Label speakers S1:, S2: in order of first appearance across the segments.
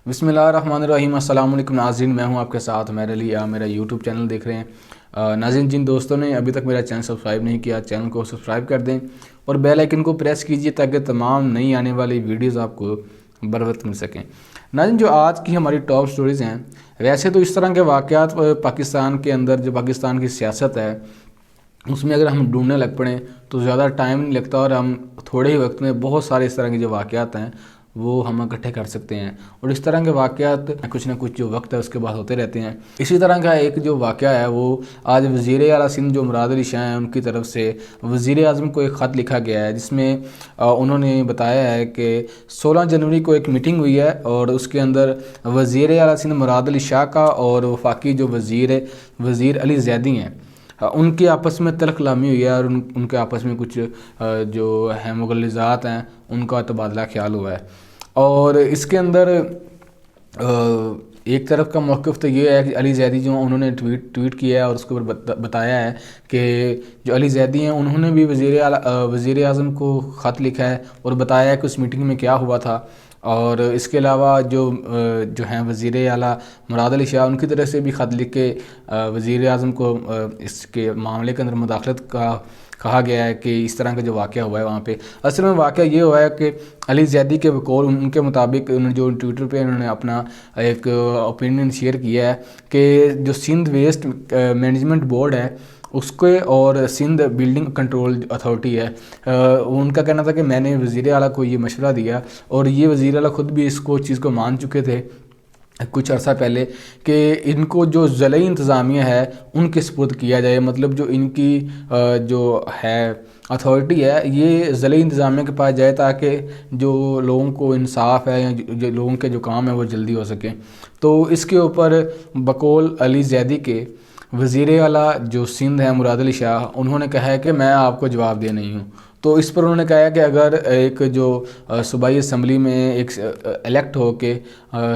S1: بسم اللہ الرحمن الرحیم۔ السلام علیکم ناظرین، میں ہوں آپ کے ساتھ میرے لیے آپ میرا یوٹیوب چینل دیکھ رہے ہیں۔ ناظرین، جن دوستوں نے ابھی تک میرا چینل سبسکرائب نہیں کیا، چینل کو سبسکرائب کر دیں اور بیل آئیکن کو پریس کیجیے تاکہ تمام نئی آنے والی ویڈیوز آپ کو بر وقت مل سکیں۔ ناظرین، جو آج کی ہماری ٹاپ سٹوریز ہیں، ویسے تو اس طرح کے واقعات پاکستان کے اندر جو پاکستان کی سیاست ہے اس میں اگر ہم ڈھونڈنے لگ پڑیں تو زیادہ ٹائم نہیں لگتا اور ہم تھوڑے ہی وقت میں بہت سارے اس طرح کے جو واقعات ہیں وہ ہم اکٹھے کر سکتے ہیں، اور اس طرح کے واقعات کچھ نہ کچھ جو وقت ہے اس کے بعد ہوتے رہتے ہیں۔ اسی طرح کا ایک جو واقعہ ہے وہ آج وزیر اعلیٰ سندھ جو مراد علی شاہ ہیں ان کی طرف سے وزیر اعظم کو ایک خط لکھا گیا ہے، جس میں انہوں نے بتایا ہے کہ 16 جنوری کو ایک میٹنگ ہوئی ہے اور اس کے اندر وزیر اعلیٰ سندھ مراد علی شاہ کا اور وفاقی جو وزیر علی زیدی ہیں ان کے آپس میں تلخ کلامی ہوئی ہے، اور ان کے آپس میں کچھ جو ہیں مغلظات ہیں ان کا تبادلہ خیال ہوا ہے۔ اور اس کے اندر ایک طرف کا موقف تو یہ ہے کہ علی زیدی جو انہوں نے ٹویٹ کیا ہے اور اس کے اوپر بتایا ہے کہ جو علی زیدی ہیں انہوں نے بھی وزیر اعظم کو خط لکھا ہے اور بتایا ہے کہ اس میٹنگ میں کیا ہوا تھا۔ اور اس کے علاوہ جو ہیں وزیر اعلیٰ مراد علی شاہ ان کی طرف سے بھی خط لکھ کے وزیر اعظم کو اس کے معاملے کے اندر مداخلت کا کہا گیا ہے کہ اس طرح کا جو واقعہ ہوا ہے وہاں پہ اصل میں واقعہ یہ ہوا ہے کہ علی زیدی کے بقول ان کے مطابق جو ٹویٹر پہ انہوں نے اپنا ایک اوپینین شیئر کیا ہے کہ جو سندھ ویسٹ مینجمنٹ بورڈ ہے اس کے اور سندھ بلڈنگ کنٹرول اتھارٹی ہے، ان کا کہنا تھا کہ میں نے وزیر اعلیٰ کو یہ مشورہ دیا اور یہ وزیر اعلیٰ خود بھی اس چیز کو مان چکے تھے کچھ عرصہ پہلے کہ ان کو جو ضلعی انتظامیہ ہے ان کے سپرد کیا جائے، مطلب جو ان کی جو ہے اتھارٹی ہے یہ ضلعی انتظامیہ کے پاس جائے تاکہ جو لوگوں کو انصاف ہے یا جو لوگوں کے جو کام ہے وہ جلدی ہو سکیں۔ تو اس کے اوپر بقول علی زیدی کے وزیر اعلیٰ جو سندھ ہے مراد علی شاہ انہوں نے کہا ہے کہ میں آپ کو جواب دے نہیں ہوں۔ تو اس پر انہوں نے کہا ہے کہ اگر ایک جو صوبائی اسمبلی میں ایک الیکٹ ہو کے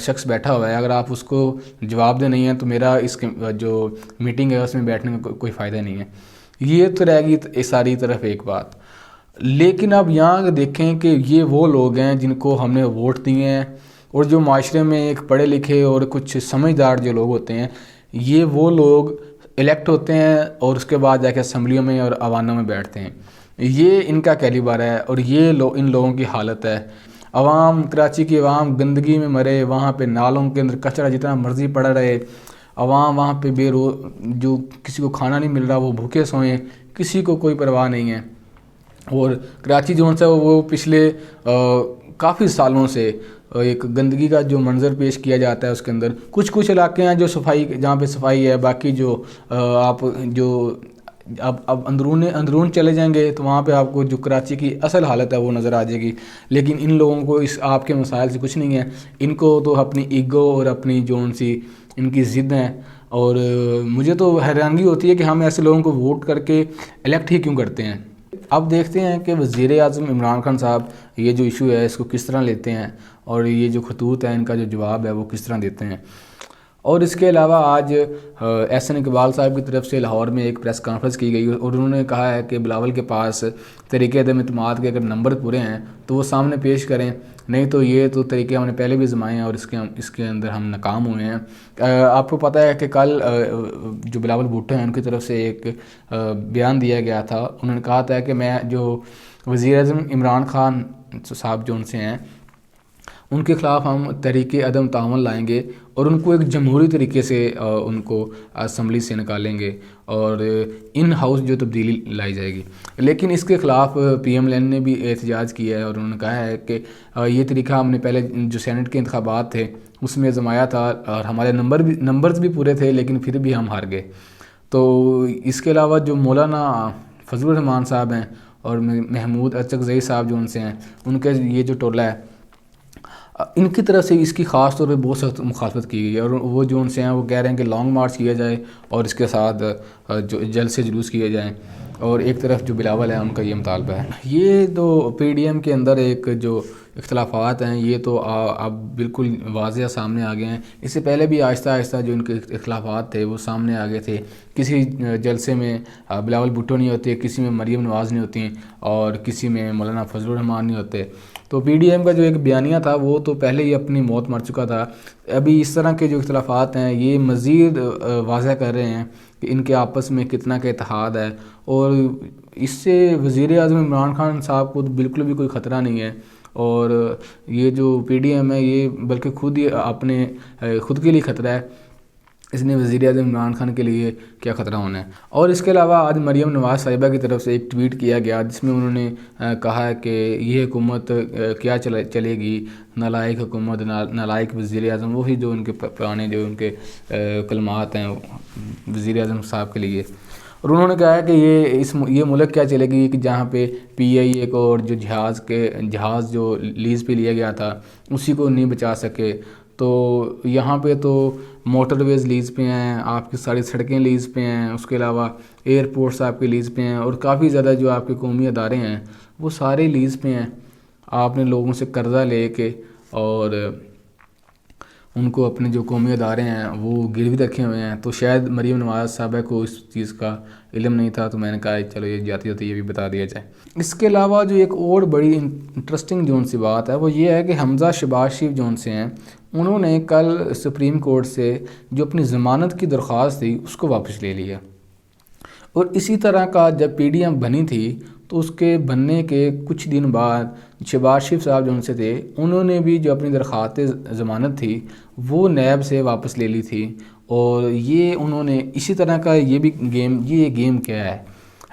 S1: شخص بیٹھا ہوا ہے، اگر آپ اس کو جواب دے نہیں ہیں تو میرا اس جو میٹنگ ہے اس میں بیٹھنے کا کوئی فائدہ نہیں ہے۔ یہ تو رہے گی ساری طرف ایک بات، لیکن اب یہاں دیکھیں کہ یہ وہ لوگ ہیں جن کو ہم نے ووٹ دیے ہیں، اور جو معاشرے میں ایک پڑھے لکھے اور کچھ سمجھدار جو لوگ ہوتے ہیں یہ وہ لوگ الیکٹ ہوتے ہیں اور اس کے بعد جا کے اسمبلیوں میں اور ایوانوں میں بیٹھتے ہیں۔ یہ ان کا کیلیبر ہے اور یہ ان لوگوں کی حالت ہے۔ عوام، کراچی کی عوام گندگی میں مرے، وہاں پہ نالوں کے اندر کچرا جتنا مرضی پڑا رہے، عوام وہاں پہ جو کسی کو کھانا نہیں مل رہا وہ بھوکے سوئیں، کسی کو کوئی پرواہ نہیں ہے۔ اور کراچی جو ہے وہ پچھلے کافی سالوں سے ایک گندگی کا جو منظر پیش کیا جاتا ہے اس کے اندر کچھ علاقے ہیں جو جہاں پہ صفائی ہے، باقی جو آپ جو اب اندرون چلے جائیں گے تو وہاں پہ آپ کو جو کراچی کی اصل حالت ہے وہ نظر آ جائے گی۔ لیکن ان لوگوں کو اس آپ کے مسائل سے کچھ نہیں ہے، ان کو تو اپنی ایگو اور اپنی جو ان کی ضد ہیں، اور مجھے تو حیرانگی ہوتی ہے کہ ہم ایسے لوگوں کو ووٹ کر کے الیکٹ ہی کیوں کرتے ہیں۔ اب دیکھتے ہیں کہ وزیر اعظم عمران خان صاحب یہ جو ایشو ہے اس کو کس طرح لیتے ہیں اور یہ جو خطوط ہے ان کا جو جواب ہے وہ کس طرح دیتے ہیں۔ اور اس کے علاوہ آج احسن اقبال صاحب کی طرف سے لاہور میں ایک پریس کانفرنس کی گئی اور انہوں نے کہا ہے کہ بلاول کے پاس طریقے عدم اعتماد کے اگر نمبر پورے ہیں تو وہ سامنے پیش کریں، نہیں تو یہ تو طریقے ہم نے پہلے بھی آزمائے ہیں اور اس کے اندر ہم ناکام ہوئے ہیں۔ آپ کو پتہ ہے کہ کل جو بلاول بھٹو ہیں ان کی طرف سے ایک بیان دیا گیا تھا، انہوں نے کہا تھا کہ میں جو وزیر اعظم عمران خان صاحب جو ان سے ہیں ان کے خلاف ہم تحریک عدم تعاون لائیں گے اور ان کو ایک جمہوری طریقے سے ان کو اسمبلی سے نکالیں گے اور ان ہاؤس جو تبدیلی لائی جائے گی۔ لیکن اس کے خلاف پی ایم لین نے بھی احتجاج کیا ہے اور انہوں نے کہا ہے کہ یہ طریقہ ہم نے پہلے جو سینٹ کے انتخابات تھے اس میں آزمایا تھا اور ہمارے نمبرز بھی پورے تھے لیکن پھر بھی ہم ہار گئے۔ تو اس کے علاوہ جو مولانا فضل الرحمان صاحب ہیں اور محمود اچکزئی صاحب جو ان سے ہیں ان کے یہ جو ٹولہ ہے ان کی طرف سے اس کی خاص طور پہ بہت سخت مخالفت کی گئی ہے، اور وہ جو ان سے ہیں وہ کہہ رہے ہیں کہ لانگ مارچ کیا جائے اور اس کے ساتھ جو جلد سے جلوس کیے جائیں، اور ایک طرف جو بلاول ہے ان کا یہ مطالبہ ہے۔ یہ تو پی ڈی ایم کے اندر ایک جو اختلافات ہیں یہ تو اب بالکل واضح سامنے آ گئے ہیں، اس سے پہلے بھی آہستہ آہستہ جو ان کے اختلافات تھے وہ سامنے آ گئے تھے۔ کسی جلسے میں بلاول بھٹو نہیں ہوتے، کسی میں مریم نواز نہیں ہوتی اور کسی میں مولانا فضل الرحمان نہیں ہوتے۔ تو پی ڈی ایم کا جو ایک بیانیہ تھا وہ تو پہلے ہی اپنی موت مر چکا تھا. ابھی اس طرح کے جو اختلافات ہیں یہ مزید واضح کر رہے ہیں کہ ان کے آپس میں کتنا کا اتحاد ہے, اور اس سے وزیر اعظم عمران خان صاحب کو بالکل بھی کوئی خطرہ نہیں ہے. اور یہ جو پی ڈی ایم ہے یہ بلکہ خود ہی اپنے خود کے لیے خطرہ ہے, اس نے وزیر اعظم عمران خان کے لیے کیا خطرہ ہونا ہے. اور اس کے علاوہ آج مریم نواز صاحبہ کی طرف سے ایک ٹویٹ کیا گیا جس میں انہوں نے کہا ہے کہ یہ حکومت کیا چلے گی, نالائق حکومت, نالائق وزیر اعظم, وہی جو ان کے پرانے جو ان کے کلمات ہیں وزیر اعظم صاحب کے لیے. اور انہوں نے کہا ہے کہ یہ ملک کیا چلے گی کہ جہاں پہ پی آئی اے کو اور جو جہاز جو لیز پہ لیا گیا تھا اسی کو نہیں بچا سکے. تو یہاں پہ تو موٹر ویز لیز پہ ہیں, آپ کی ساری سڑکیں لیز پہ ہیں, اس کے علاوہ ایئرپورٹس آپ کے لیز پہ ہیں, اور کافی زیادہ جو آپ کے قومی ادارے ہیں وہ سارے لیز پہ ہیں. آپ نے لوگوں سے قرضہ لے کے اور ان کو اپنے جو قومی ادارے ہیں وہ گروی رکھے ہوئے ہیں. تو شاید مریم نواز صاحبہ کو اس چیز کا علم نہیں تھا, تو میں نے کہا چلو یہ جاتی ہوتی یہ بھی بتا دیا جائے. اس کے علاوہ جو ایک اور بڑی انٹرسٹنگ جو ان سی بات ہے وہ یہ ہے کہ حمزہ شہباز شریف جو ان سے ہیں انہوں نے کل سپریم کورٹ سے جو اپنی ضمانت کی درخواست تھی اس کو واپس لے لیا. اور اسی طرح کا جب پی ڈی ایم بنی تھی تو اس کے بننے کے کچھ دن بعد شہباز شریف صاحب جو ان سے تھے انہوں نے بھی جو اپنی درخواست ضمانت تھی وہ نیب سے واپس لے لی تھی. اور یہ انہوں نے اسی طرح کا یہ گیم کیا ہے.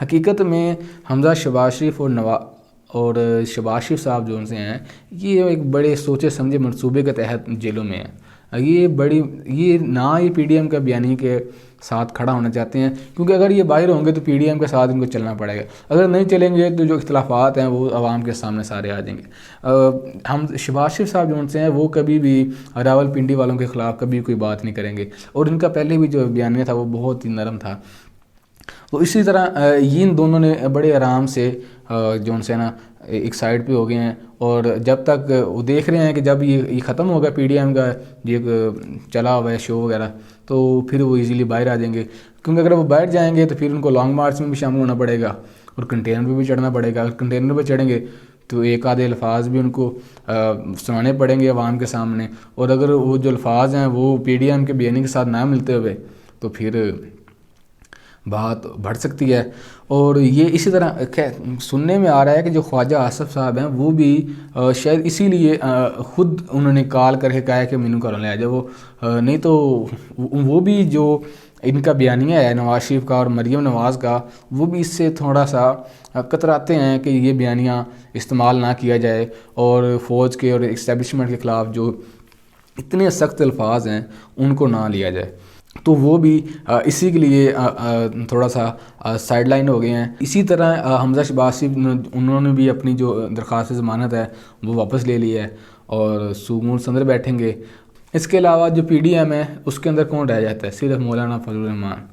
S1: حقیقت میں حمزہ شہباز شریف اور شہباز شریف صاحب جو ان سے ہیں یہ ایک بڑے سوچے سمجھے منصوبے کے تحت جیلوں میں ہیں. یہ نہ ہی پی ڈی ایم کا بیانیے کے ساتھ کھڑا ہونا چاہتے ہیں, کیونکہ اگر یہ باہر ہوں گے تو پی ڈی ایم کے ساتھ ان کو چلنا پڑے گا. اگر نہیں چلیں گے تو جو اختلافات ہیں وہ عوام کے سامنے سارے آ جائیں گے. ہم شہباز شریف صاحب جو ان سے ہیں وہ کبھی بھی راول پنڈی والوں کے خلاف کبھی کوئی بات نہیں کریں گے, اور ان کا پہلے بھی جو بیانیہ تھا وہ بہت ہی نرم تھا. تو اسی طرح ان دونوں نے بڑے آرام سے جو ان سے نا ایک سائڈ پہ ہو گئے ہیں, اور جب تک وہ دیکھ رہے ہیں کہ جب یہ ختم ہوگا پی ڈی ایم کا یہ چلا ہوا ہے شو وغیرہ تو پھر وہ ایزیلی باہر آ جائیں گے. کیونکہ اگر وہ باہر جائیں گے تو پھر ان کو لانگ مارچ میں بھی شامل ہونا پڑے گا اور کنٹینر پہ بھی چڑھنا پڑے گا. اگر کنٹینر پہ چڑھیں گے تو ایک آدھے الفاظ بھی ان کو سنانے پڑیں گے عوام کے سامنے, اور اگر وہ جو الفاظ ہیں وہ پی ڈی ایم کے بیانیے کے ساتھ نہ ملتے ہوئے تو پھر بات بڑھ سکتی ہے. اور یہ اسی طرح سننے میں آ رہا ہے کہ جو خواجہ آصف صاحب ہیں وہ بھی شاید اسی لیے خود انہوں نے کال کر کے کہا ہے کہ مینو گھروں لے آ جائے. وہ نہیں تو وہ بھی جو ان کا بیانیہ ہے نواز شریف کا اور مریم نواز کا وہ بھی اس سے تھوڑا سا کتراتے ہیں کہ یہ بیانیہ استعمال نہ کیا جائے, اور فوج کے اور اسٹیبلشمنٹ کے خلاف جو اتنے سخت الفاظ ہیں ان کو نہ لیا جائے. تو وہ بھی اسی کے لیے تھوڑا سا سائیڈ لائن ہو گئے ہیں. اسی طرح حمزہ شہباز شریف انہوں نے بھی اپنی جو درخواست ضمانت ہے وہ واپس لے لی ہے اور سکون سے بیٹھیں گے. اس کے علاوہ جو پی ڈی ایم ہے اس کے اندر کون رہ جاتا ہے؟ صرف مولانا فضل الرحمان,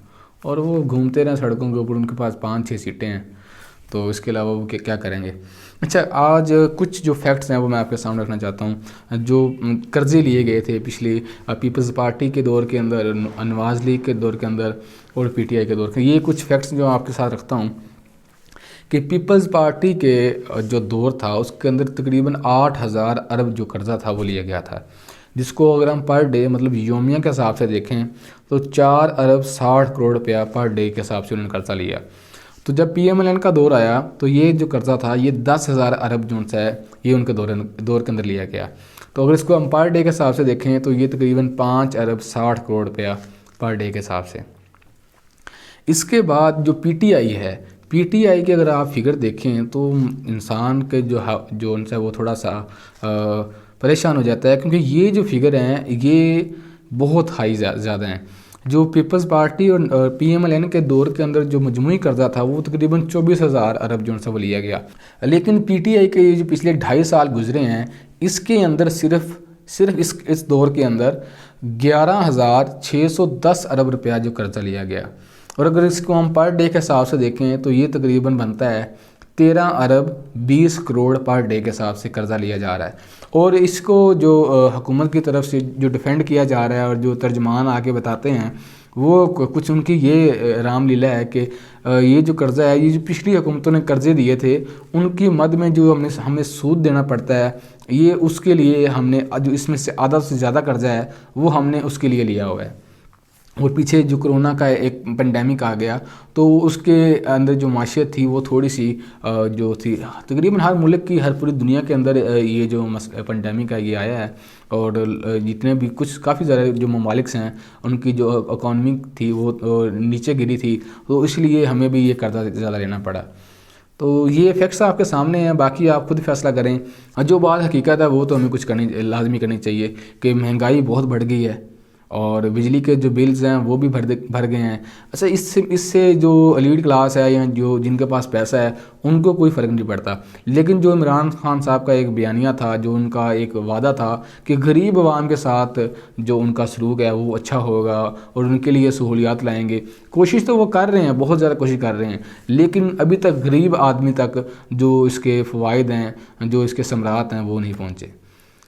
S1: اور وہ گھومتے رہیں سڑکوں کے اوپر, ان کے پاس 5-6 سیٹیں ہیں, تو اس کے علاوہ وہ کیا کریں گے. اچھا, آج کچھ جو فیکٹس ہیں وہ میں آپ کے سامنے رکھنا چاہتا ہوں. جو قرضے لیے گئے تھے پچھلی پیپلز پارٹی کے دور کے اندر, نواز لیگ کے دور کے اندر اور پی ٹی آئی کے دور کے, یہ کچھ فیکٹس جو آپ کے ساتھ رکھتا ہوں کہ پیپلز پارٹی کے جو دور تھا اس کے اندر تقریباً 8,000 ارب جو قرضہ تھا وہ لیا گیا تھا, جس کو اگر ہم پر ڈے مطلب یومیہ کے حساب سے دیکھیں تو 4 ارب 60 کروڑ روپیہ پر ڈے کے حساب سے انہوں نے قرضہ لیا. تو جب پی ایم ایل این کا دور آیا تو یہ جو قرضہ تھا یہ 10,000 ارب جو ہے یہ ان کے دور کے اندر لیا گیا. تو اگر اس کو ہم پر ڈے کے حساب سے دیکھیں تو یہ تقریباً 5 ارب 60 کروڑ روپیہ پر ڈے کے حساب سے. اس کے بعد جو پی ٹی آئی ہے, پی ٹی آئی کے اگر آپ فگر دیکھیں تو انسان کے جو ان سے وہ تھوڑا سا پریشان ہو جاتا ہے, کیونکہ یہ جو فگر ہیں یہ بہت ہائی زیادہ ہیں. جو پیپلز پارٹی اور پی ایم ایل این کے دور کے اندر جو مجموعی قرضہ تھا وہ تقریباً 24,000 ارب جو ان سے وہ لیا گیا. لیکن پی ٹی آئی کے جو پچھلے 2.5 سال گزرے ہیں اس کے اندر صرف اس دور کے اندر 11,610 ارب روپیہ جو قرضہ لیا گیا. اور اگر اس کو ہم پر ڈے کے حساب سے دیکھیں تو یہ تقریباً بنتا ہے 13 ارب 20 کروڑ پر ڈے کے حساب سے قرضہ لیا جا رہا ہے. اور اس کو جو حکومت کی طرف سے جو ڈیفینڈ کیا جا رہا ہے اور جو ترجمان آ کے بتاتے ہیں وہ کچھ ان کی یہ رام لیلا ہے کہ یہ جو قرضہ ہے، یہ جو پچھلی حکومتوں نے قرضے دیے تھے ان کی مد میں جو ہمیں سود دینا پڑتا ہے، یہ اس کے لیے ہم نے جو اس میں سے آدھا سے زیادہ قرضہ ہے وہ ہم نے اس کے لیے لیا ہوا ہے۔ اور پیچھے جو کرونا کا ایک پینڈیمک آ گیا تو اس کے اندر جو معیشت تھی وہ تھوڑی سی جو تھی، تقریباً ہر ملک کی، ہر پوری دنیا کے اندر یہ جو پینڈیمک ہے یہ آیا ہے، اور جتنے بھی کچھ کافی زیادہ جو ممالک ہیں ان کی جو اکانومی تھی وہ نیچے گری تھی، تو اس لیے ہمیں بھی یہ قرضہ زیادہ لینا پڑا۔ تو یہ فیکٹس آپ کے سامنے ہیں، باقی آپ خود فیصلہ کریں۔ جو بات حقیقت ہے وہ تو ہمیں کچھ لازمی کرنی چاہیے کہ مہنگائی بہت بڑھ گئی ہے، اور بجلی کے جو بلز ہیں وہ بھی بھر گئے ہیں۔ اچھا، اس سے جو ایلیٹ کلاس ہے یا جو جن کے پاس پیسہ ہے ان کو کوئی فرق نہیں پڑتا، لیکن جو عمران خان صاحب کا ایک بیانیہ تھا، جو ان کا ایک وعدہ تھا کہ غریب عوام کے ساتھ جو ان کا سلوک ہے وہ اچھا ہوگا اور ان کے لیے سہولیات لائیں گے، کوشش تو وہ کر رہے ہیں، بہت زیادہ کوشش کر رہے ہیں، لیکن ابھی تک غریب آدمی تک جو اس کے فوائد ہیں، جو اس کے ثمرات ہیں وہ نہیں پہنچے۔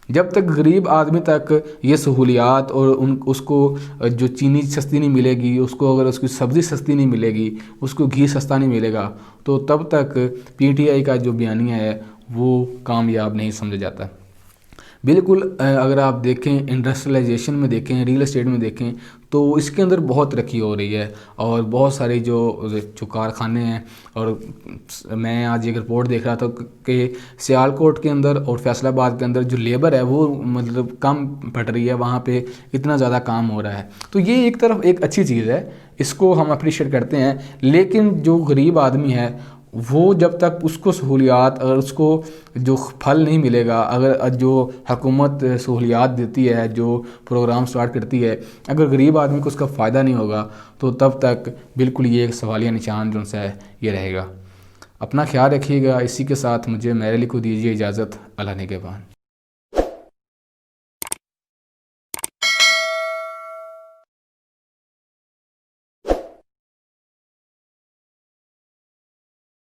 S1: جب تک غریب آدمی تک یہ سہولیات اور اس کو جو چینی سستی نہیں ملے گی، اس کو اگر اس کی سبزی سستی نہیں ملے گی، اس کو گھی سستا نہیں ملے گا، تو تب تک پی ٹی آئی کا جو بیانیہ ہے وہ کامیاب نہیں سمجھا جاتا۔ بالکل اگر آپ دیکھیں انڈسٹریلائزیشن میں دیکھیں، ریئل اسٹیٹ میں دیکھیں، تو اس کے اندر بہت ترقی ہو رہی ہے، اور بہت سارے جو کارخانے ہیں، اور میں آج ایک رپورٹ دیکھ رہا تھا کہ سیالکوٹ کے اندر اور فیصل آباد کے اندر جو لیبر ہے وہ مطلب کم پڑ رہی ہے، وہاں پہ اتنا زیادہ کام ہو رہا ہے۔ تو یہ ایک طرف ایک اچھی چیز ہے، اس کو ہم اپریشیٹ کرتے ہیں، لیکن جو غریب آدمی ہے وہ جب تک اس کو سہولیات، اگر اس کو جو پھل نہیں ملے گا، اگر جو حکومت سہولیات دیتی ہے، جو پروگرام سٹارٹ کرتی ہے، اگر غریب آدمی کو اس کا فائدہ نہیں ہوگا تو تب تک بالکل یہ ایک سوالیہ نشان جو ہے یہ رہے گا۔ اپنا خیال رکھیے گا۔ اسی کے ساتھ میرے لیے کو دیجیے اجازت۔ اللہ نگہبان۔